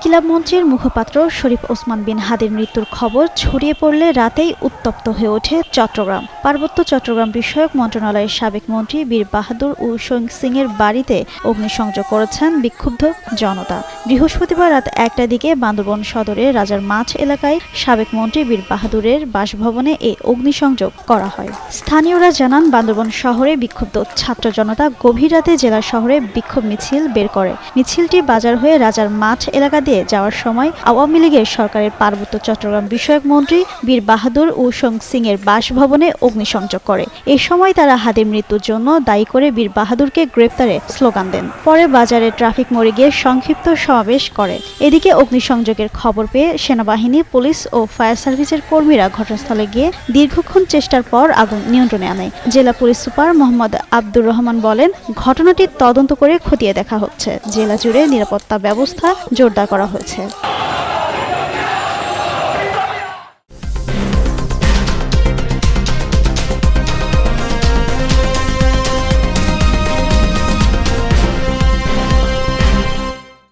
ইনকিলাব মঞ্চের মুখপাত্র শরীফ ওসমান বিন হাদির মৃত্যুর খবর ছড়িয়ে পড়লে রাতেই উত্তপ্ত হয়ে ওঠে চট্টগ্রাম। পার্বত্য চট্টগ্রাম বিষয়ক মন্ত্রণালয়ের সাবেক মন্ত্রী বীর বাহাদুর ও সিংয়ের বাড়িতে অগ্নিসংযোগ করেছেন বিক্ষুব্ধ জনতা। বৃহস্পতিবার রাত ১টার দিকে বান্দরবান সদরের রাজার মাঠ এলাকায় সাবেক মন্ত্রী বীর বাহাদুরের বাসভবনে এই অগ্নিসংযোগ করা হয়। স্থানীয়রা জানান, বান্দরবান শহরে বিক্ষুব্ধ ছাত্র জনতা গভীর রাতে জেলা শহরে বিক্ষোভ মিছিল বের করে। মিছিলটি বাজার হয়ে রাজার মাঠ এলাকা দিয়ে যাওয়ার সময় আওয়ামী লীগের সরকারের পার্বত্য চট্টগ্রাম বিষয়ক মন্ত্রী বীর বাহাদুর ও সিংয়ের বাসভবনে অগ্নিসংযোগ করে। এই সময় তারা হাদির মৃত্যুর জন্য দায়ী করে বীর বাহাদুরকে গ্রেপ্তারে স্লোগান দেন। পরে বাজারে ট্রাফিক মোড়ে গিয়ে সংক্ষিপ্ত সমাবেশ করে। এদিকে অগ্নিসংযোগের খবর পেয়ে সেনাবাহিনী, পুলিশ ও ফায়ার সার্ভিসের কর্মীরা ঘটনাস্থলে গিয়ে দীর্ঘক্ষণ চেষ্টার পর আগুন নিয়ন্ত্রণে আনে। জেলা পুলিশ সুপার মোহাম্মদ আব্দুর রহমান বলেন, ঘটনাটি তদন্ত করে খতিয়ে দেখা হচ্ছে। জেলা জুড়ে নিরাপত্তা ব্যবস্থা জোরদার করা হয়েছে।